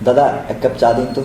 দাদা এক কাপ চা দিন তো।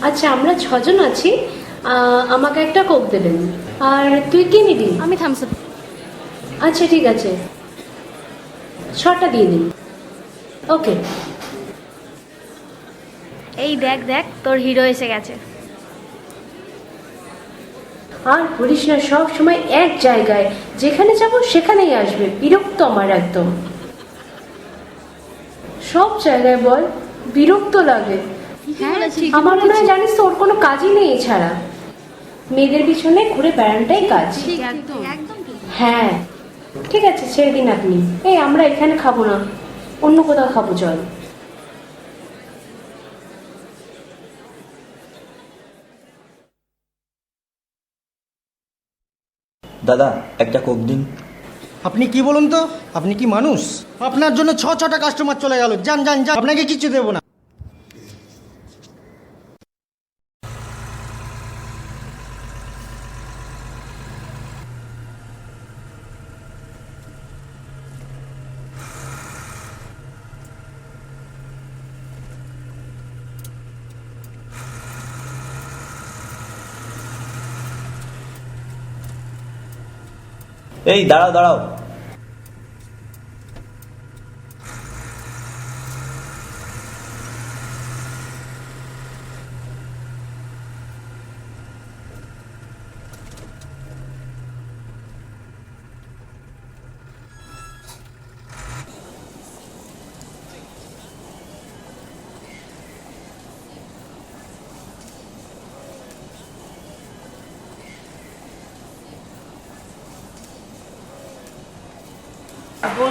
আচ্ছা আমরা 6 জন আছি, আমাকে একটা কোক দেবেন। আর তুই কি নিবি? আমি থামস আপ। আচ্ছা ঠিক আছে, 6টা দিয়ে দিন। ওকে। এই দেখ দেখ তোর হিরো এসে গেছে। আর বলিস না, সব সময় এক জায়গায়, যেখানে যাব সেখানেই আসবে, বিরক্ত আমার একদম। সব জায়গায় বল, বিরক্ত লাগে। হ্যাঁ আমার মনে হয় জানিস তো, ওর কোনো কাজই নেই এছাড়া মেয়েদের পিছনে ঘুরে বেড়ানোটাই কাজ। একদম ঠিক। হ্যাঁ ঠিক আছে, ছেড়ে দিন আপনি। এই আমরা এখানে খাবো না, অন্য কোথাও খাবো, চল। দাদা একটা কোক দিন। আপনি কি বলুন তো, আপনি কি মানুষ? আপনার জন্য ছটা কাস্টমার চলে গেল। যান যান যান, আপনাকে কিছু দেবো না। এই দাঁড়াও দাঁড়াও,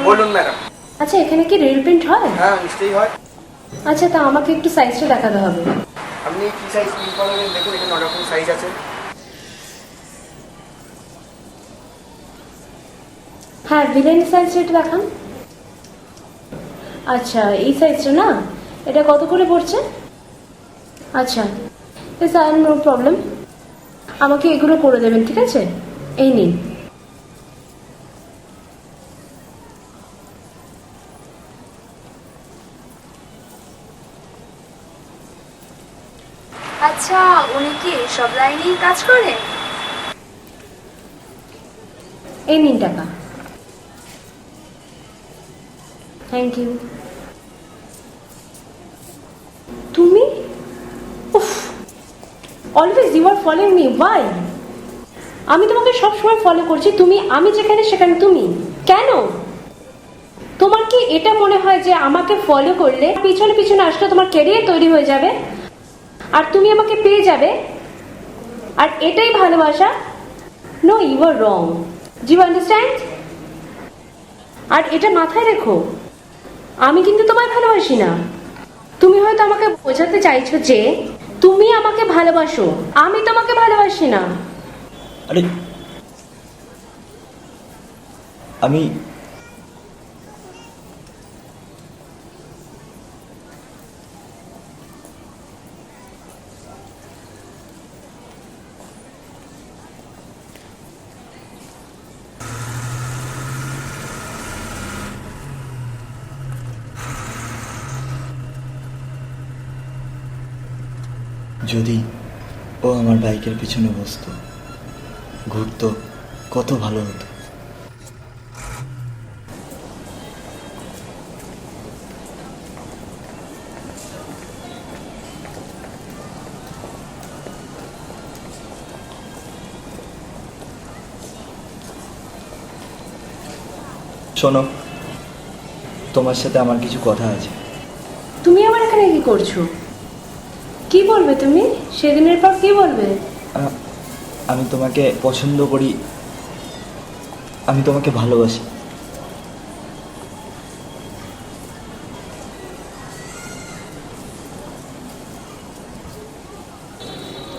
বলুন ম্যাডাম। আচ্ছা এখানে কি রিল প্রিন্ট হয়? হ্যাঁ নিশ্চয়ই হয়। আচ্ছা তা আমাকে একটু সাইজটা দেখাতে হবে। আপনি কি সাইজ প্রিন্ট করাবেন দেখুন, এখানে অনেক রকম সাইজ আছে। হ্যাঁ ভিলেন সাইজটা একটু দেখান। আচ্ছা এই সাইজটা না, এটা কত করে পড়ছে? আচ্ছা নো প্রবলেম, আমাকে এগুলো করে দেবেন, ঠিক আছে? এই নিন। আচ্ছা উনি কি সব লাইনেই কাজ করে? এই নিন টাকা। Thank you. তুমি? উফ, always you are following me, why? আমি তোমাকে সব সময় ফলো করছি, তুমি আমি যেখানে সেখানে তুমি। কেন? তোমার কি এটা মনে হয় যে আমাকে ফলো করলে পিছনে পিছনে আসলে তোমার ক্যারিয়ার তৈরি হয়ে যাবে আর তুমি আমাকে পেয়ে যাবে, আর এটাই ভালোবাসা? No, you are wrong. Do you understand? আর এটা মাথায় রেখো, আমি কিন্তু তোমায় ভালোবাসি না। তুমি হয়তো আমাকে বোঝাতে চাইছো যে তুমি আমাকে ভালোবাসো, আমি তোমাকে ভালোবাসি না। আরে আমি যদি ও আমার বাইকের পিছনে বসতো, ঘুরতো, কত ভালো হতো। শোনো, তোমার সাথে আমার কিছু কথা আছে। তুমি আমার এখানে কি করছো? কি বলবে তুমি? সেদিনের পর কি বলবে? আমি তোমাকে পছন্দ করি, আমি তোমাকে ভালোবাসি।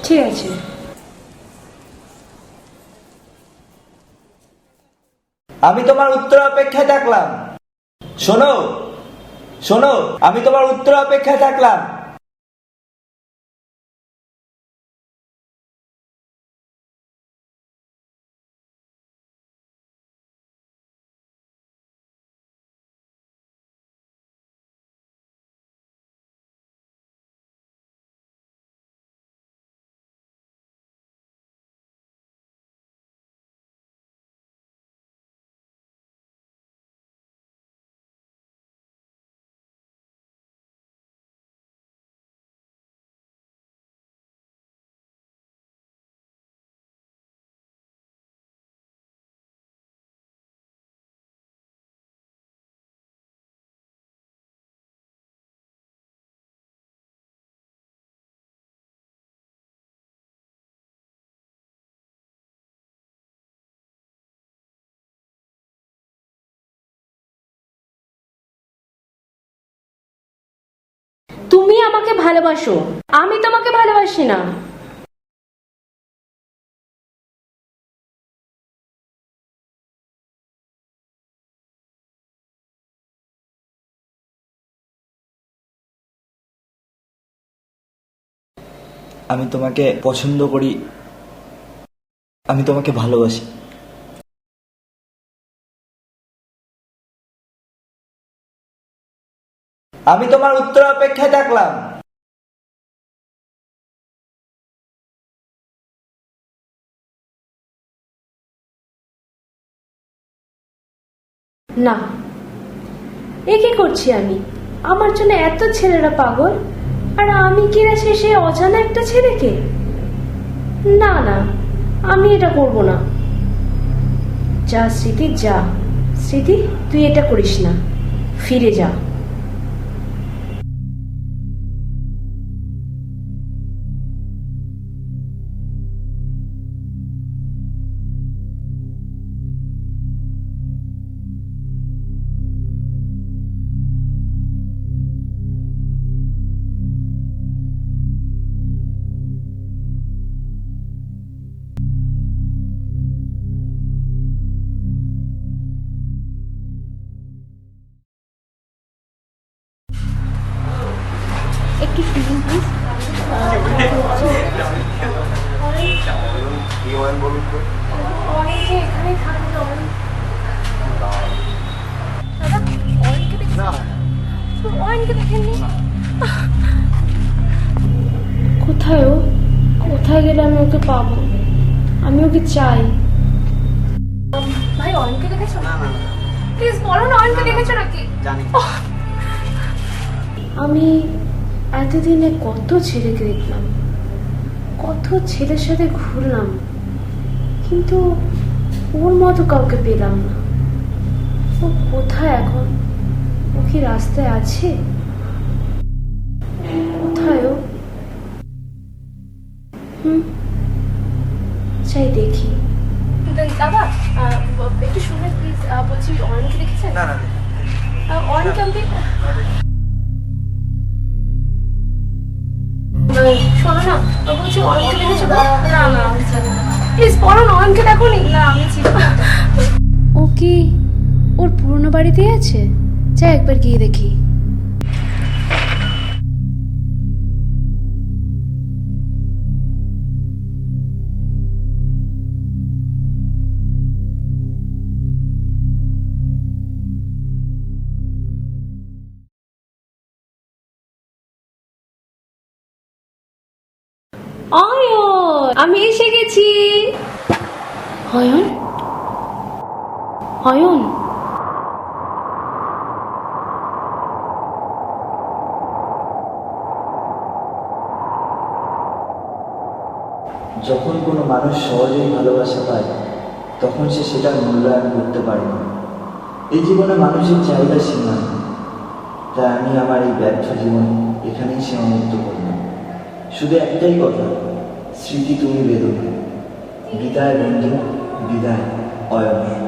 ঠিক আছে, আমি তোমার উত্তর অপেক্ষায় থাকলাম। শোনো শোনো, আমি তোমার উত্তর অপেক্ষায় থাকলাম। তুমি আমাকে ভালোবাসো, আমি তোমাকে ভালোবাসি না। আমি তোমাকে পছন্দ করি, আমি তোমাকে ভালোবাসি। আমি তোমার উত্তর অপেক্ষায় থাকলাম। না, এ কি করছি আমি? আমার জন্য এত ছেলেরা পাগল, আর আমি কিনা শেষে অজানা একটা ছেলেকে? না না, আমি এটা করব না। যা স্মৃতি, যা স্মৃতি, তুই এটা করিস না, ফিরে যা। একটু শুনুন প্লিজ। কি হয় বলুন তো? অনেকে এখানে থাকবে। দাদা, অয়নকে দেখেছেন? না, অয়নকে দেখেননি? কোথায় ও? কোথায় গেলে আমি ওকে পাবো? আমি ওকে চাই। ভাই, অয়নকে দেখেছো? না, না, প্লিজ বলো না, অয়নকে দেখেছো নাকি? জানি। আমি এতদিনে কত ছেলেকে দেখলাম, কত ছেলের সাথে ঘুরলাম, কিন্তু ওর মতো কাউকে পেলাম না। ও কোথায় এখন? ও কি রাস্তায় আছে? কোথায় ও? চাই দেখি। দাদা একটু শুনে প্লিজ, বলছি অয়নকে দেখেছেন? না না অয়নকে আমি শোনো না, বলছি অয়নকে দেখেছো? না না প্লিজ বলো না, অয়নকে দেখো নি? না আমি ও কি ওর পুরনো বাড়িতেই আছে? যা একবার গিয়ে দেখি। অয়ন, আমি এসে গেছি। অয়ন, অয়ন, যখন কোনো মানুষ সহজেই ভালোবাসা পায় তখন সে সেটার মূল্যায়ন করতে পারে না। এই জীবনে মানুষের চাহিদা সীমা, তাই আমি আমার এই ব্যর্থ জীবন এখানেই সীমাবদ্ধ করলাম। শুধু একটাই কথা, স্মৃতি তুমি বেদনা। বিদায় বন্ধু, বিদায় অয়ন।